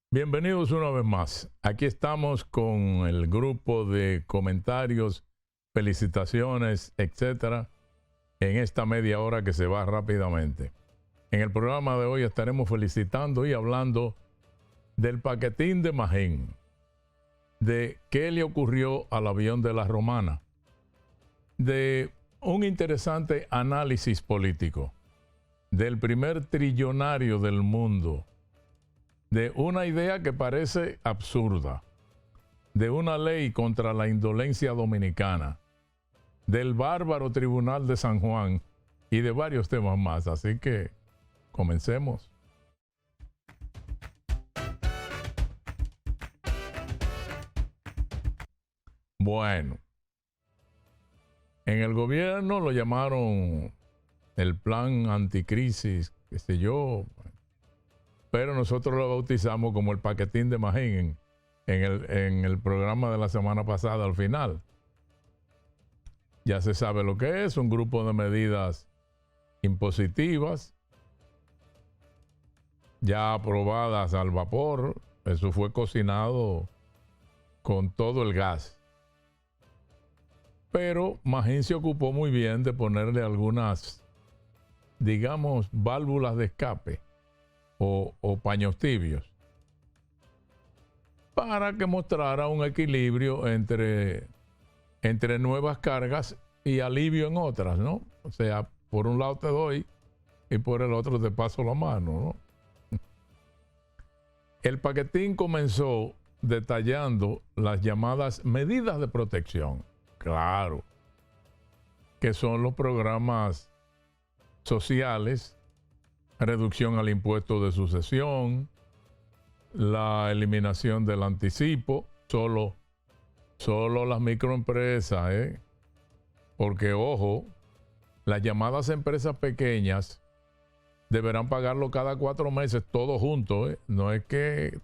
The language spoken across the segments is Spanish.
Bienvenidos una vez más. Aquí estamos con el grupo de comentarios, felicitaciones, etcétera, en esta media hora que se va rápidamente. En el programa de hoy estaremos felicitando y hablando del paquetín de Magín, de qué le ocurrió al avión de la Romana, de un interesante análisis político, del primer trillonario del mundo, de una idea que parece absurda, de una ley contra la indolencia dominicana, del bárbaro Tribunal de San Juan y de varios temas más. Así que comencemos. Bueno, en el gobierno lo llamaron el plan anticrisis, qué sé yo, pero nosotros lo bautizamos como el paquetín de Magín en el programa de la semana pasada al final. Ya se sabe lo que es, un grupo de medidas impositivas, ya aprobadas al vapor. Eso fue cocinado con todo el gas. Pero Magín se ocupó muy bien de ponerle algunas, digamos, válvulas de escape o paños tibios para que mostrara un equilibrio entre nuevas cargas y alivio en otras, ¿no? O sea, por un lado te doy y por el otro te paso la mano, ¿no? El paquetín comenzó detallando las llamadas medidas de protección, claro, que son los programas sociales, reducción al impuesto de sucesión, la eliminación del anticipo, solo las microempresas, porque ojo, las llamadas empresas pequeñas deberán pagarlo cada 4 meses todo junto, no es que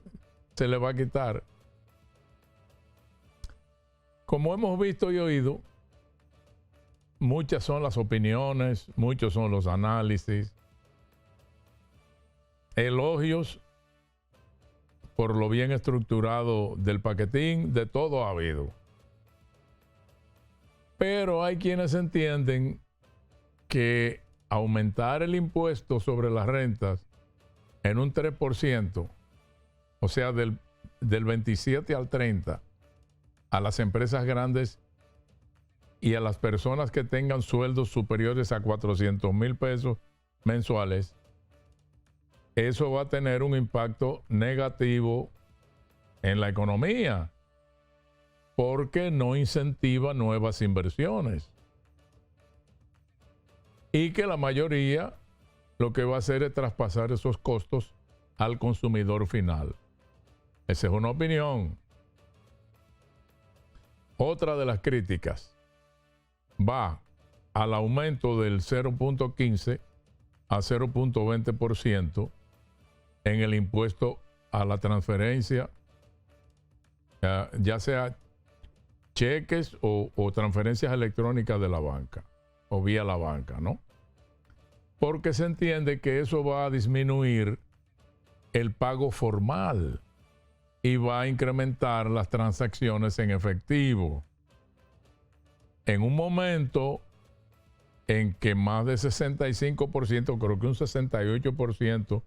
se le va a quitar. Como hemos visto y oído, muchas son las opiniones, muchos son los análisis, elogios por lo bien estructurado del paquetín, de todo ha habido. Pero hay quienes entienden que aumentar el impuesto sobre las rentas en un 3%, o sea, del 27 al 30%, a las empresas grandes y a las personas que tengan sueldos superiores a 400,000 pesos mensuales, eso va a tener un impacto negativo en la economía porque no incentiva nuevas inversiones. Y que la mayoría lo que va a hacer es traspasar esos costos al consumidor final. Esa es una opinión. Otra de las críticas va al aumento del 0.15 a 0.20% en el impuesto a la transferencia, ya sea cheques o transferencias electrónicas de la banca o vía la banca, ¿no? Porque se entiende que eso va a disminuir el pago formal y va a incrementar las transacciones en efectivo. En un momento en que más de 65%, creo que un 68%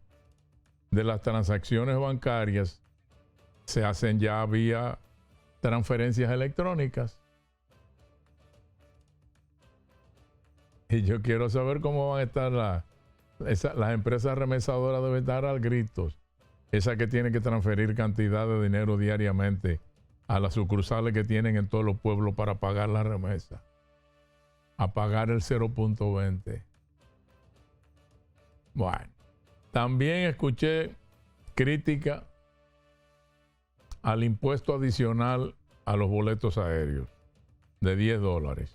de las transacciones bancarias se hacen ya vía transferencias electrónicas. Y yo quiero saber cómo van a estar las empresas remesadoras. Deben estar al gritos. Esas que tienen que transferir cantidad de dinero diariamente a las sucursales que tienen en todos los pueblos para pagar la remesa, a pagar el 0.20. Bueno, también escuché crítica al impuesto adicional a los boletos aéreos de $10,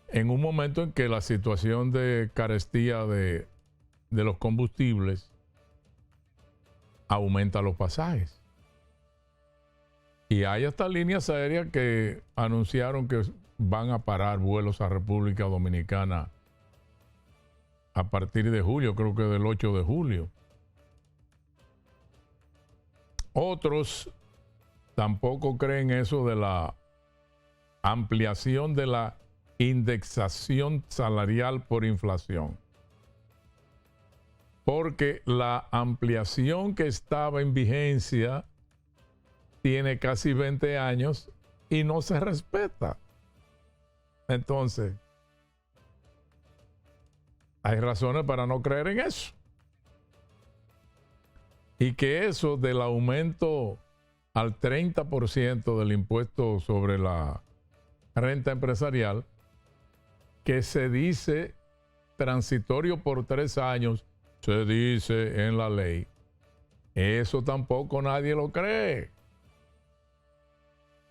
en un momento en que la situación de carestía de los combustibles aumenta los pasajes. Y hay hasta líneas aéreas que anunciaron que van a parar vuelos a República Dominicana a partir de julio, creo que del 8 de julio. Otros tampoco creen eso de la ampliación de la indexación salarial por inflación. Porque la ampliación que estaba en vigencia tiene casi 20 años y no se respeta. Entonces, hay razones para no creer en eso. Y que eso del aumento al 30% del impuesto sobre la renta empresarial, que se dice transitorio por 3 años, se dice en la ley, eso tampoco nadie lo cree.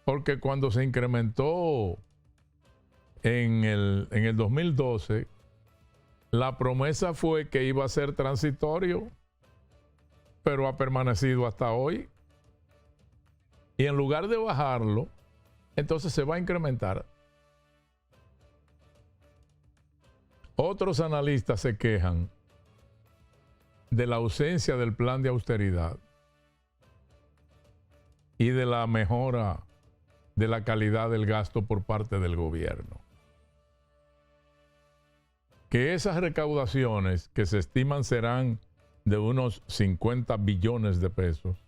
Porque cuando se incrementó en el 2012, la promesa fue que iba a ser transitorio, pero ha permanecido hasta hoy. Y en lugar de bajarlo, entonces se va a incrementar. Otros analistas se quejan de la ausencia del plan de austeridad y de la mejora de la calidad del gasto por parte del gobierno. Que esas recaudaciones, que se estiman serán de unos 50 billones de pesos,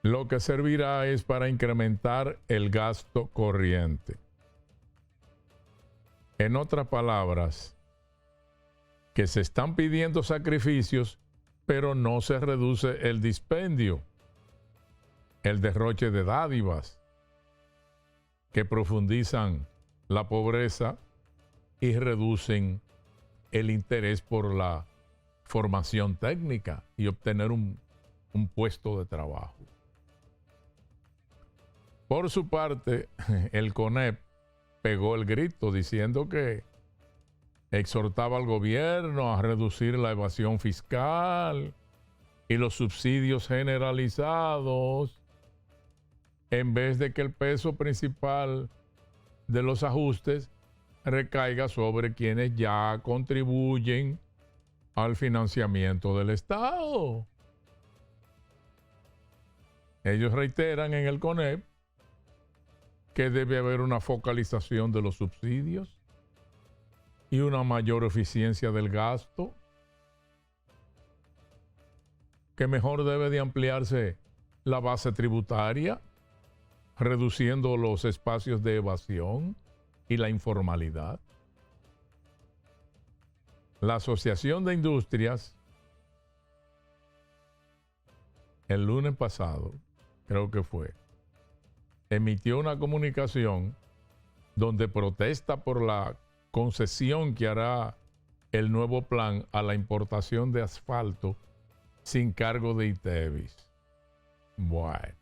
lo que servirá es para incrementar el gasto corriente. En otras palabras, que se están pidiendo sacrificios, pero no se reduce el dispendio, el derroche de dádivas, que profundizan la pobreza y reducen el interés por la formación técnica y obtener un puesto de trabajo. Por su parte, el CONEP pegó el grito diciendo que exhortaba al gobierno a reducir la evasión fiscal y los subsidios generalizados, en vez de que el peso principal de los ajustes recaiga sobre quienes ya contribuyen al financiamiento del Estado. Ellos reiteran en el CONEP que debe haber una focalización de los subsidios y una mayor eficiencia del gasto, que mejor debe de ampliarse la base tributaria, reduciendo los espacios de evasión y la informalidad. La Asociación de Industrias, el lunes pasado, creo que fue, emitió una comunicación donde protesta por la concesión que hará el nuevo plan a la importación de asfalto sin cargo de ITEVIS. Bueno,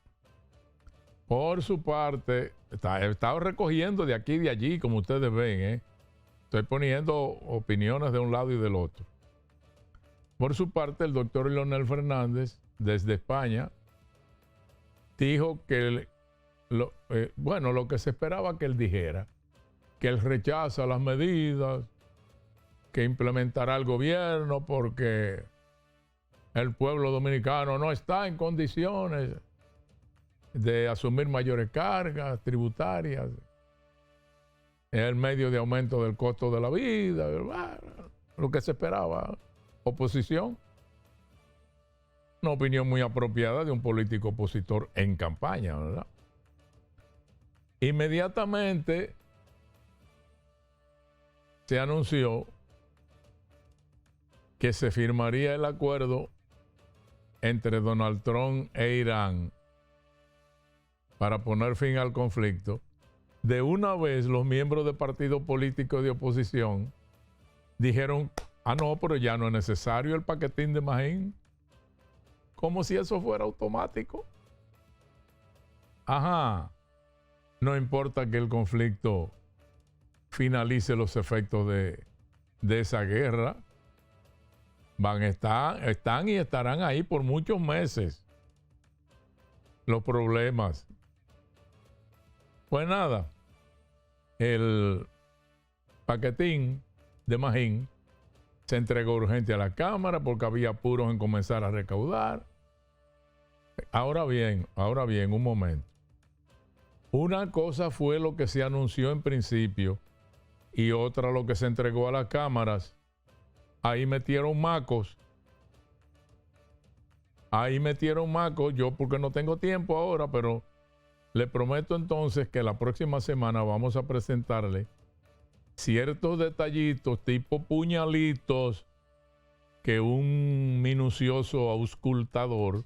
por su parte, he estado recogiendo de aquí y de allí, como ustedes ven, estoy poniendo opiniones de un lado y del otro. Por su parte, el doctor Leonel Fernández, desde España, dijo que lo que se esperaba que él dijera, que él rechaza las medidas que implementará el gobierno porque el pueblo dominicano no está en condiciones de asumir mayores cargas tributarias, en el medio de aumento del costo de la vida, lo que se esperaba. Oposición. Una opinión muy apropiada de un político opositor en campaña, ¿verdad? Inmediatamente se anunció que se firmaría el acuerdo entre Donald Trump e Irán para poner fin al conflicto. De una vez los miembros de partidos políticos de oposición dijeron, no, pero ya no es necesario el paquetín de Magín. Como si eso fuera automático. Ajá. No importa que el conflicto finalice los efectos de esa guerra. Están y estarán ahí por muchos meses los problemas. Pues nada, el paquetín de Magín se entregó urgente a la Cámara porque había apuros en comenzar a recaudar. ahora bien, un momento. Una cosa fue lo que se anunció en principio y otra lo que se entregó a las cámaras. Ahí metieron macos. Yo porque no tengo tiempo ahora, pero le prometo entonces que la próxima semana vamos a presentarle ciertos detallitos tipo puñalitos que un minucioso auscultador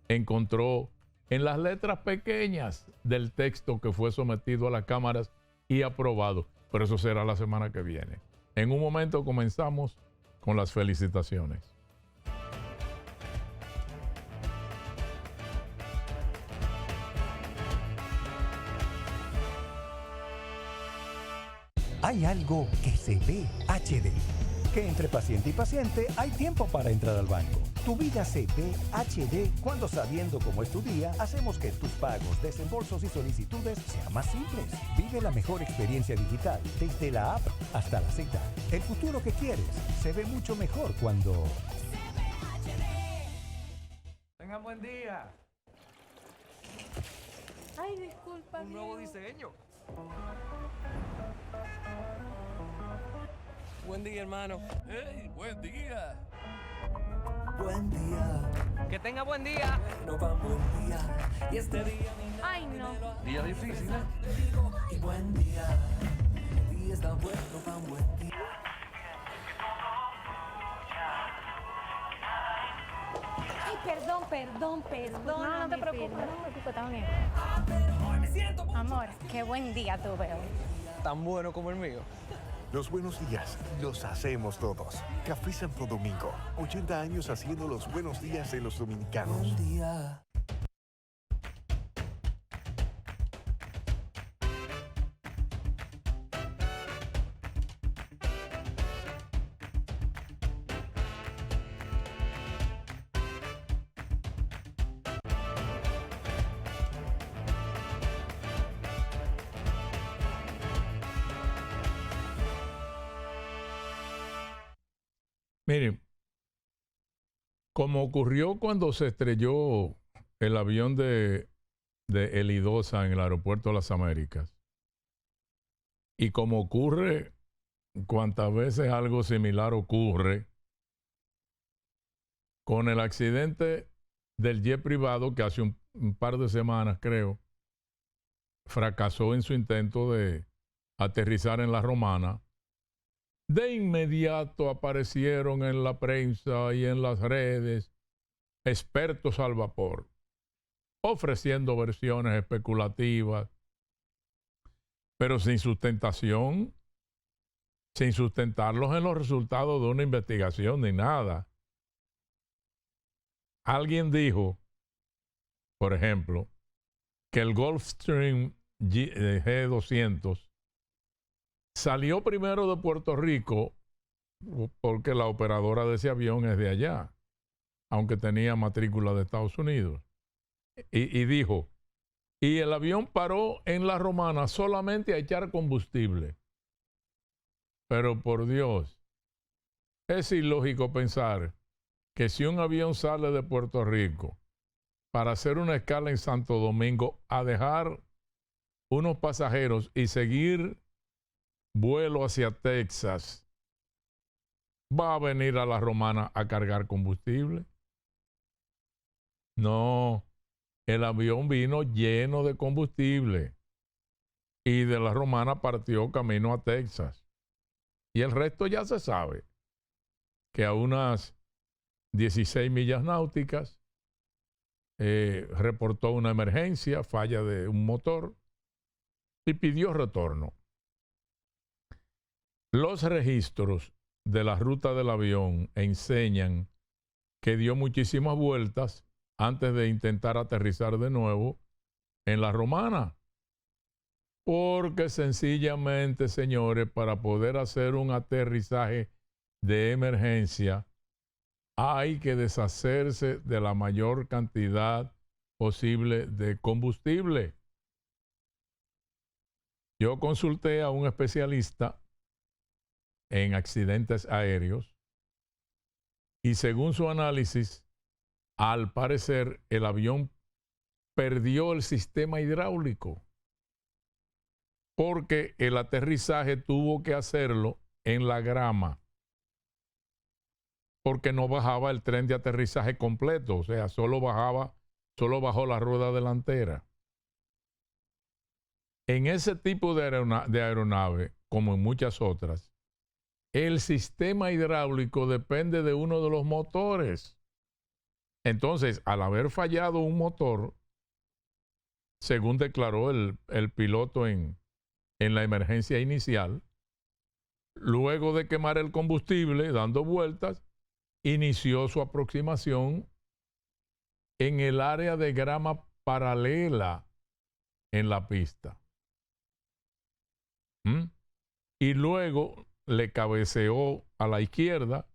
encontró en las letras pequeñas del texto que fue sometido a las cámaras y aprobado. Pero eso será la semana que viene. En un momento comenzamos con las felicitaciones. Hay algo que se ve HD. Que entre paciente y paciente hay tiempo para entrar al banco. Tu vida se ve HD cuando, sabiendo cómo es tu día, hacemos que tus pagos, desembolsos y solicitudes sean más simples. Vive la mejor experiencia digital desde la app hasta la Z. El futuro que quieres se ve mucho mejor cuando... Tengan buen día. Ay, disculpa. Un nuevo diseño. Buen día, hermano. ¡Hey, buen día! Buen día. Que tenga buen día. No va buen día. Y este día ni nada Ay, no. Día difícil, ¿eh? y buen día. El día está bueno, va buen día. Ay, perdón. No, no te preocupes, está bien. Hoy me siento mucho. Amor, qué buen día tuve hoy. Tan bueno como el mío. Los buenos días los hacemos todos. Café Santo Domingo, 80 años haciendo los buenos días de los dominicanos. Buen día. Miren, como ocurrió cuando se estrelló el avión de Elidosa en el aeropuerto de las Américas, y como ocurre cuantas veces algo similar ocurre con el accidente del jet privado que hace un par de semanas, creo, fracasó en su intento de aterrizar en La Romana, de inmediato aparecieron en la prensa y en las redes expertos al vapor, ofreciendo versiones especulativas, pero sin sustentación, sin sustentarlos en los resultados de una investigación ni nada. Alguien dijo, por ejemplo, que el Gulfstream G200 salió primero de Puerto Rico porque la operadora de ese avión es de allá, aunque tenía matrícula de Estados Unidos. Y dijo, y el avión paró en La Romana solamente a echar combustible. Pero por Dios, es ilógico pensar que si un avión sale de Puerto Rico para hacer una escala en Santo Domingo a dejar unos pasajeros y seguir vuelo hacia Texas, va a venir a La Romana a cargar combustible. No, el avión vino lleno de combustible y de La Romana partió camino a Texas. Y el resto ya se sabe, que a unas 16 millas náuticas reportó una emergencia, falla de un motor y pidió retorno. Los registros de la ruta del avión enseñan que dio muchísimas vueltas antes de intentar aterrizar de nuevo en La Romana. Porque sencillamente, señores, para poder hacer un aterrizaje de emergencia, hay que deshacerse de la mayor cantidad posible de combustible. Yo consulté a un especialista en accidentes aéreos y según su análisis, al parecer el avión perdió el sistema hidráulico porque el aterrizaje tuvo que hacerlo en la grama porque no bajaba el tren de aterrizaje completo, o sea, solo bajó la rueda delantera. En ese tipo de aeronave, como en muchas otras, el sistema hidráulico depende de uno de los motores. Entonces, al haber fallado un motor, según declaró el piloto en la emergencia inicial, luego de quemar el combustible, dando vueltas, inició su aproximación en el área de grama paralela en la pista. Y luego le cabeceó a la izquierda.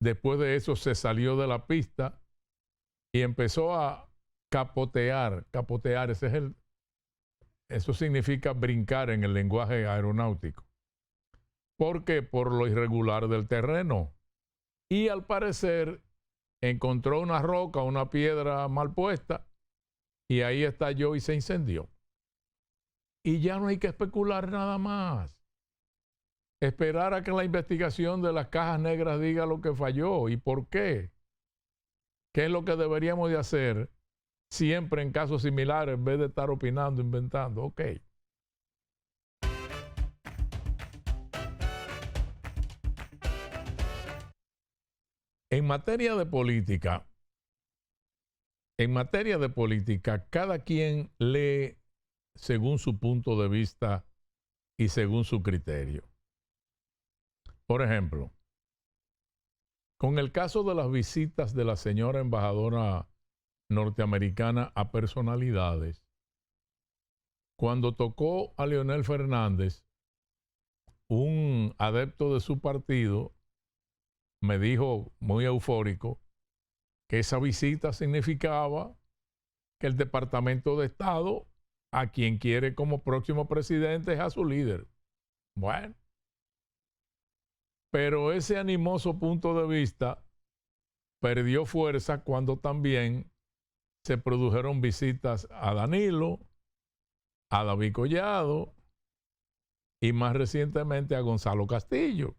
Después de eso se salió de la pista y empezó a capotear. Capotear, eso significa brincar en el lenguaje aeronáutico. ¿Por qué? Por lo irregular del terreno. Y al parecer encontró una roca, una piedra mal puesta, y ahí estalló y se incendió. Y ya no hay que especular nada más. Esperar a que la investigación de las cajas negras diga lo que falló y por qué. ¿Qué es lo que deberíamos de hacer siempre en casos similares en vez de estar opinando, inventando? Ok. En materia de política, cada quien lee según su punto de vista y según su criterio. Por ejemplo, con el caso de las visitas de la señora embajadora norteamericana a personalidades, cuando tocó a Leonel Fernández, un adepto de su partido me dijo muy eufórico que esa visita significaba que el Departamento de Estado a quien quiere como próximo presidente es a su líder. Bueno, pero ese animoso punto de vista perdió fuerza cuando también se produjeron visitas a Danilo, a David Collado y más recientemente a Gonzalo Castillo.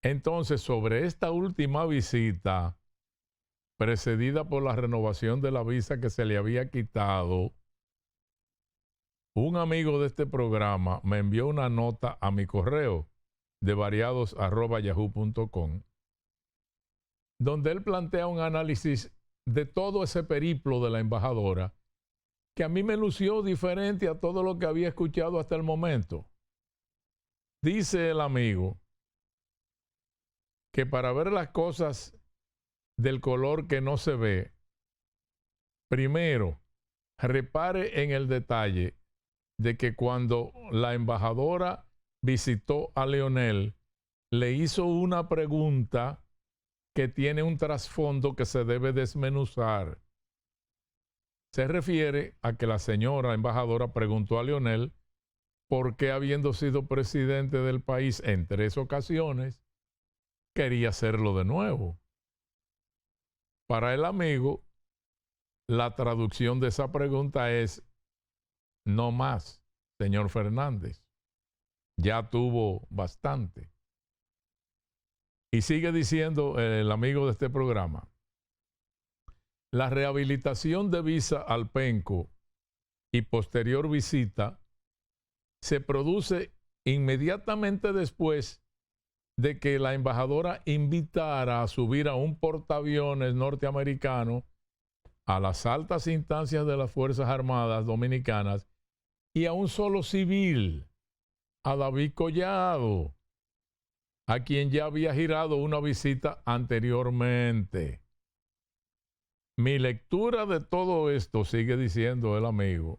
Entonces, sobre esta última visita, precedida por la renovación de la visa que se le había quitado, un amigo de este programa me envió una nota a mi correo de variados@yahoo.com, donde él plantea un análisis de todo ese periplo de la embajadora que a mí me lució diferente a todo lo que había escuchado hasta el momento. Dice el amigo que para ver las cosas del color que no se ve, primero, repare en el detalle de que cuando la embajadora visitó a Leonel, le hizo una pregunta que tiene un trasfondo que se debe desmenuzar. Se refiere a que la señora embajadora preguntó a Leonel por qué, habiendo sido presidente del país en 3 ocasiones, quería hacerlo de nuevo. Para el amigo, la traducción de esa pregunta es: no más, señor Fernández. Ya tuvo bastante. Y sigue diciendo el amigo de este programa: la rehabilitación de visa al penco y posterior visita se produce inmediatamente después de que la embajadora invitara a subir a un portaaviones norteamericano a las altas instancias de las Fuerzas Armadas Dominicanas y a un solo civil, a David Collado, a quien ya había girado una visita anteriormente. Mi lectura de todo esto, sigue diciendo el amigo,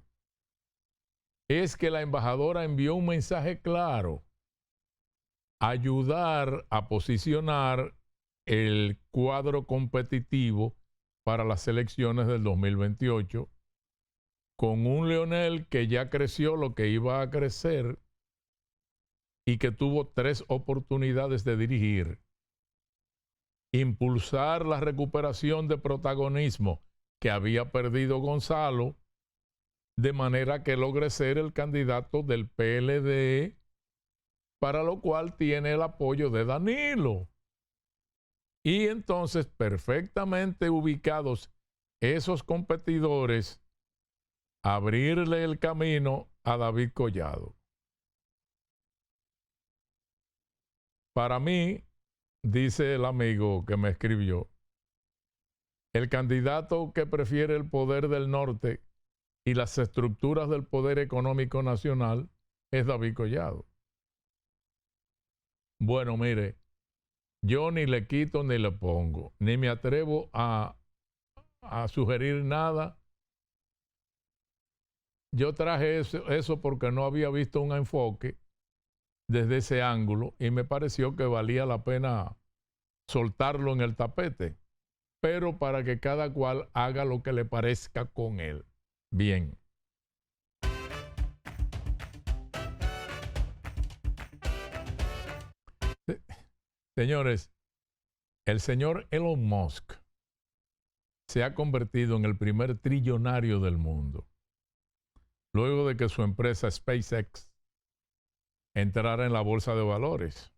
es que la embajadora envió un mensaje claro: ayudar a posicionar el cuadro competitivo para las elecciones del 2028, con un Leonel que ya creció lo que iba a crecer y que tuvo 3 oportunidades de dirigir. impulsar la recuperación de protagonismo que había perdido Gonzalo, de manera que logre ser el candidato del PLD, para lo cual tiene el apoyo de Danilo. Y entonces, perfectamente ubicados esos competidores, abrirle el camino a David Collado. Para mí, dice el amigo que me escribió, el candidato que prefiere el poder del norte y las estructuras del poder económico nacional es David Collado. Bueno, mire, yo ni le quito ni le pongo, ni me atrevo a sugerir nada. Yo traje eso porque no había visto un enfoque desde ese ángulo y me pareció que valía la pena soltarlo en el tapete, pero para que cada cual haga lo que le parezca con él. Bien. Señores, el señor Elon Musk se ha convertido en el primer trillonario del mundo, luego de que su empresa SpaceX entrara en la bolsa de valores.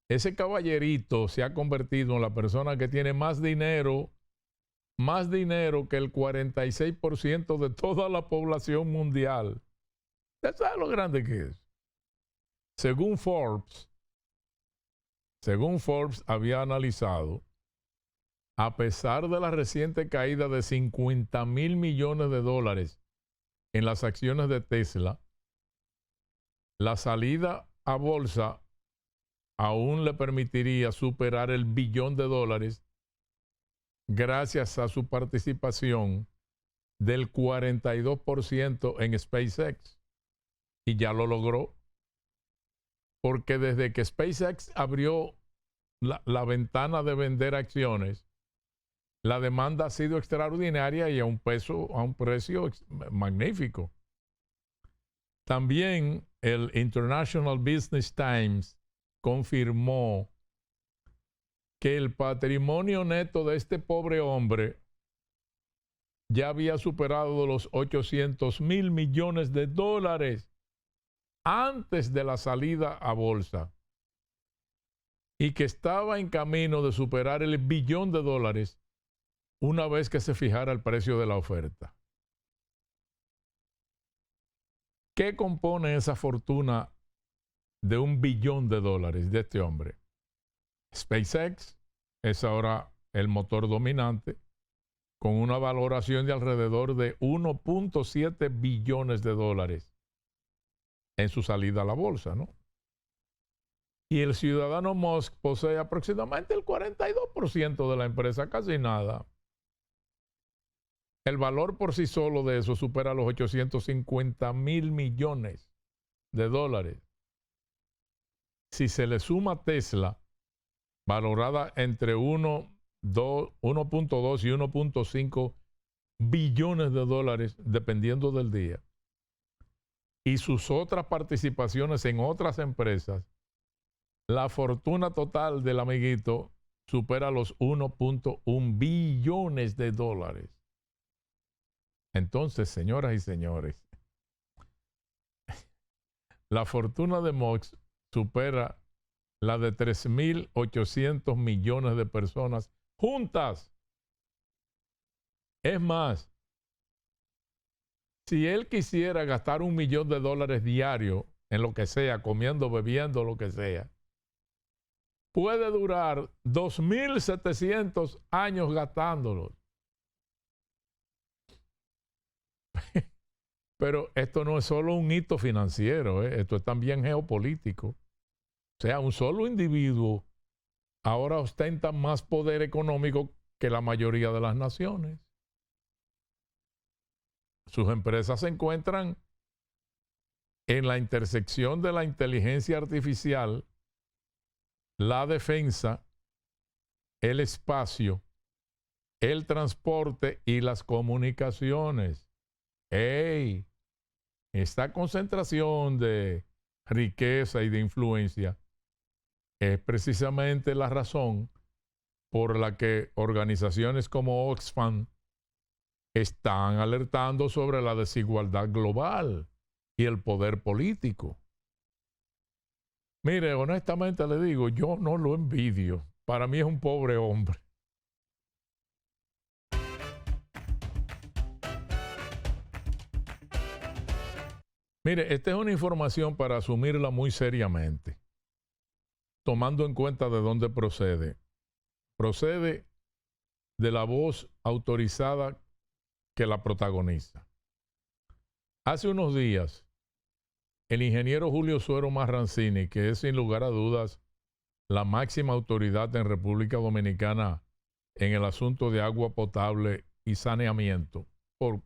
Ese caballerito se ha convertido en la persona que tiene más dinero que el 46% de toda la población mundial. ¿Usted sabe lo grande que es? Según Forbes había analizado, a pesar de la reciente caída de $50,000 millones en las acciones de Tesla, la salida a bolsa aún le permitiría superar el $1 billón gracias a su participación del 42% en SpaceX. Y ya lo logró, porque desde que SpaceX abrió la ventana de vender acciones, la demanda ha sido extraordinaria y a un precio magnífico. También el International Business Times confirmó que el patrimonio neto de este pobre hombre ya había superado los $800,000 millones antes de la salida a bolsa y que estaba en camino de superar el $1 billón una vez que se fijara el precio de la oferta. ¿Qué compone esa fortuna de $1 billón de este hombre? SpaceX es ahora el motor dominante, con una valoración de alrededor de $1.7 billones en su salida a la bolsa, ¿no? Y el ciudadano Musk posee aproximadamente el 42% de la empresa, casi nada. El valor por sí solo de eso supera los $850,000 millones. Si se le suma Tesla, valorada entre 1.2 y 1.5 billones dependiendo del día, y sus otras participaciones en otras empresas, la fortuna total del amiguito supera los $1.1 billones. Entonces, señoras y señores, la fortuna de Musk supera la de 3.800 millones de personas juntas. Es más, si él quisiera gastar $1 millón diario en lo que sea, comiendo, bebiendo, lo que sea, puede durar 2.700 años gastándolos. Pero esto no es solo un hito financiero, esto es también geopolítico. O sea, un solo individuo ahora ostenta más poder económico que la mayoría de las naciones. Sus empresas se encuentran en la intersección de la inteligencia artificial, la defensa, el espacio, el transporte y las comunicaciones. ¡Ey! Esta concentración de riqueza y de influencia es precisamente la razón por la que organizaciones como Oxfam están alertando sobre la desigualdad global y el poder político. Mire, honestamente le digo, yo no lo envidio. Para mí es un pobre hombre. Mire, esta es una información para asumirla muy seriamente, tomando en cuenta de dónde procede. Procede de la voz autorizada que la protagoniza. Hace unos días, el ingeniero Julio Suero Marrancini, que es sin lugar a dudas la máxima autoridad en República Dominicana en el asunto de agua potable y saneamiento, por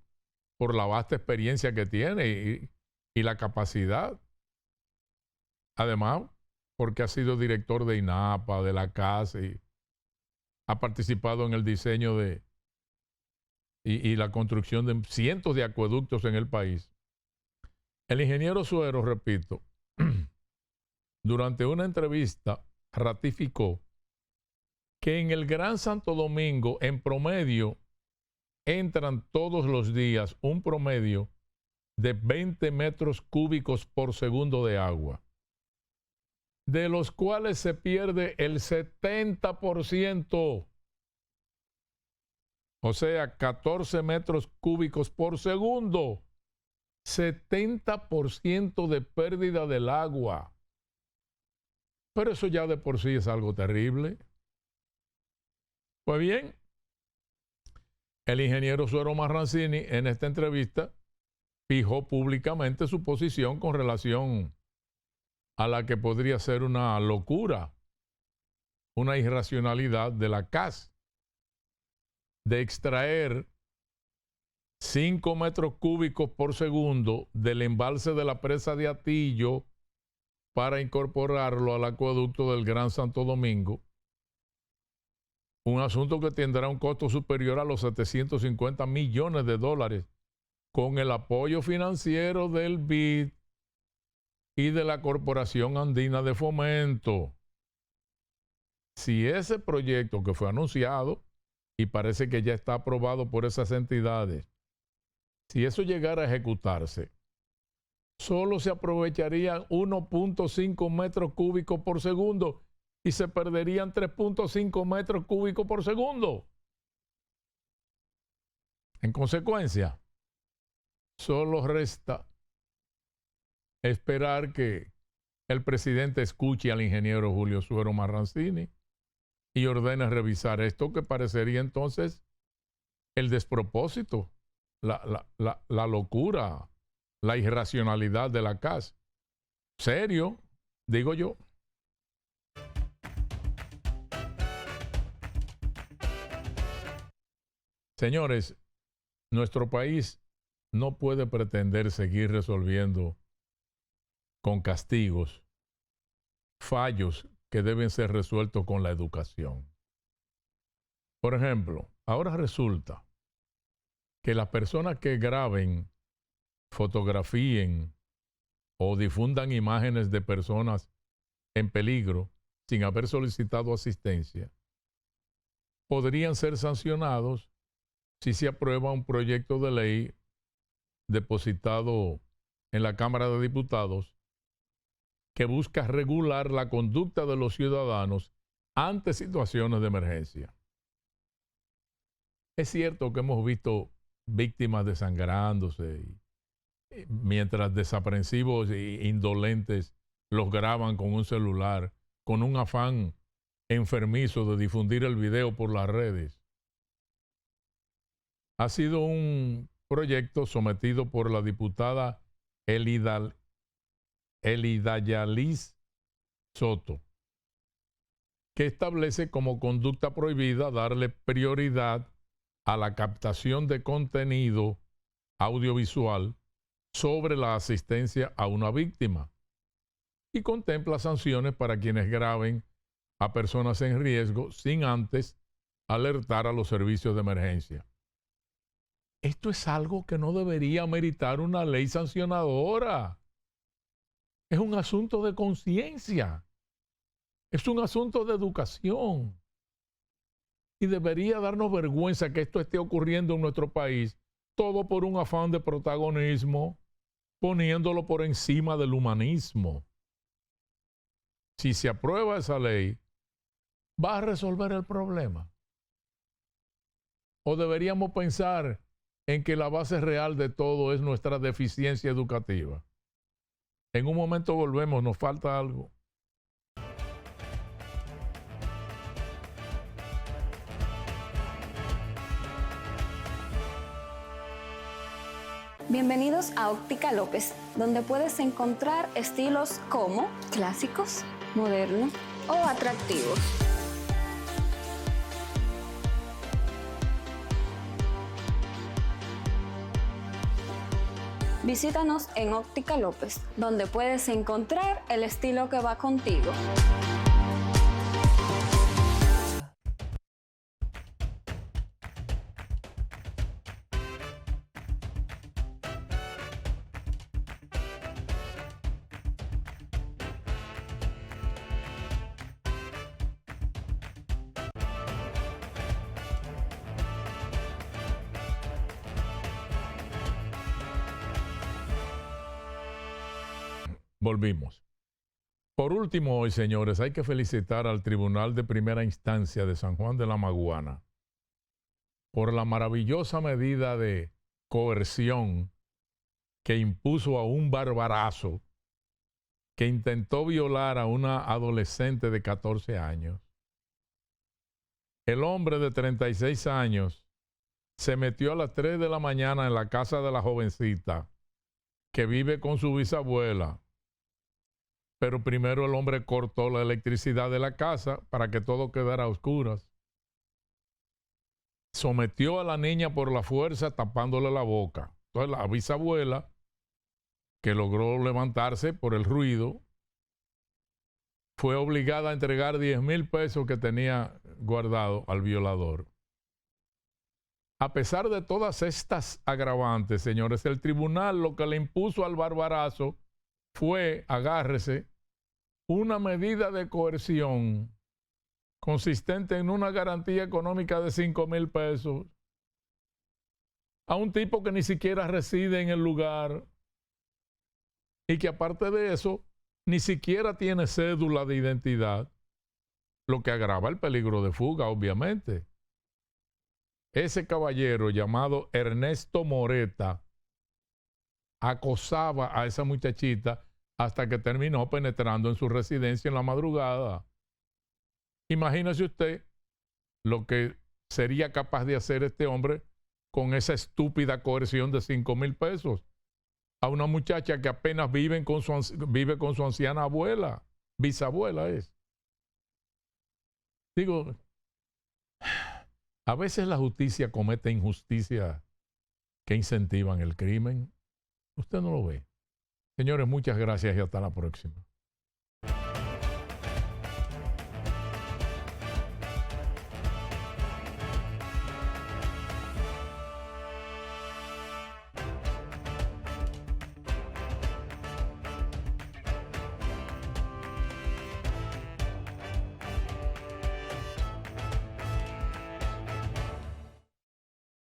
la vasta experiencia que tiene y la capacidad. Además, porque ha sido director de INAPA, de la CAS, y ha participado en el diseño y la construcción de cientos de acueductos en el país. El ingeniero Suero, repito, durante una entrevista ratificó que en el Gran Santo Domingo, en promedio, entran todos los días un promedio de 20 metros cúbicos por segundo de agua, de los cuales se pierde el 70%, o sea, 14 metros cúbicos por segundo. 70% de pérdida del agua. Pero eso ya de por sí es algo terrible. Pues bien, el ingeniero Suero Marrancini en esta entrevista fijó públicamente su posición con relación a la que podría ser una locura, una irracionalidad de la CAS, de extraer 5 metros cúbicos por segundo del embalse de la presa de Atillo para incorporarlo al acueducto del Gran Santo Domingo. Un asunto que tendrá un costo superior a los 750 millones de dólares, con el apoyo financiero del BID y de la Corporación Andina de Fomento. Si ese proyecto que fue anunciado y parece que ya está aprobado por esas entidades, si eso llegara a ejecutarse, solo se aprovecharían 1.5 metros cúbicos por segundo y se perderían 3.5 metros cúbicos por segundo. En consecuencia, solo resta esperar que el presidente escuche al ingeniero Julio Suero Marrancini y ordene revisar esto, que parecería entonces el despropósito, la locura, la irracionalidad de la CAS. Serio, digo yo. Señores, nuestro país no puede pretender seguir resolviendo con castigos fallos que deben ser resueltos con la educación. Por ejemplo, ahora resulta que las personas que graben, fotografíen o difundan imágenes de personas en peligro sin haber solicitado asistencia, podrían ser sancionados si se aprueba un proyecto de ley depositado en la Cámara de Diputados que busca regular la conducta de los ciudadanos ante situaciones de emergencia. Es cierto que hemos visto víctimas desangrándose mientras desaprensivos e indolentes los graban con un celular, con un afán enfermizo de difundir el video por las redes. Ha sido un proyecto sometido por la diputada Elidayalis Soto, que establece como conducta prohibida darle prioridad a la captación de contenido audiovisual sobre la asistencia a una víctima y contempla sanciones para quienes graben a personas en riesgo sin antes alertar a los servicios de emergencia. Esto es algo que no debería meritar una ley sancionadora. Es un asunto de conciencia. Es un asunto de educación. Y debería darnos vergüenza que esto esté ocurriendo en nuestro país, todo por un afán de protagonismo, poniéndolo por encima del humanismo. Si se aprueba esa ley, ¿va a resolver el problema? ¿O deberíamos pensar en que la base real de todo es nuestra deficiencia educativa? En un momento volvemos, nos falta algo. Bienvenidos a Óptica López, donde puedes encontrar estilos como clásicos, modernos o atractivos. Visítanos en Óptica López, donde puedes encontrar el estilo que va contigo. Volvimos. Por último hoy, señores, hay que felicitar al Tribunal de Primera Instancia de San Juan de la Maguana por la maravillosa medida de coerción que impuso a un barbarazo que intentó violar a una adolescente de 14 años. El hombre de 36 años se metió a las 3 de la mañana en la casa de la jovencita que vive con su bisabuela. Pero primero el hombre cortó la electricidad de la casa para que todo quedara a oscuras. Sometió a la niña por la fuerza tapándole la boca. Entonces la bisabuela, que logró levantarse por el ruido, fue obligada a entregar 10,000 pesos que tenía guardado al violador. A pesar de todas estas agravantes, señores, el tribunal lo que le impuso al barbarazo fue, agárrese, una medida de coerción consistente en una garantía económica de 5,000 pesos a un tipo que ni siquiera reside en el lugar y que aparte de eso ni siquiera tiene cédula de identidad, lo que agrava el peligro de fuga, obviamente. Ese caballero llamado Ernesto Moreta acosaba a esa muchachita hasta que terminó penetrando en su residencia en la madrugada. Imagínese usted lo que sería capaz de hacer este hombre con esa estúpida coerción de 5,000 pesos a una muchacha que apenas vive con su anciana abuela, bisabuela es. Digo, a veces la justicia comete injusticias que incentivan el crimen. Usted no lo ve. Señores, muchas gracias y hasta la próxima.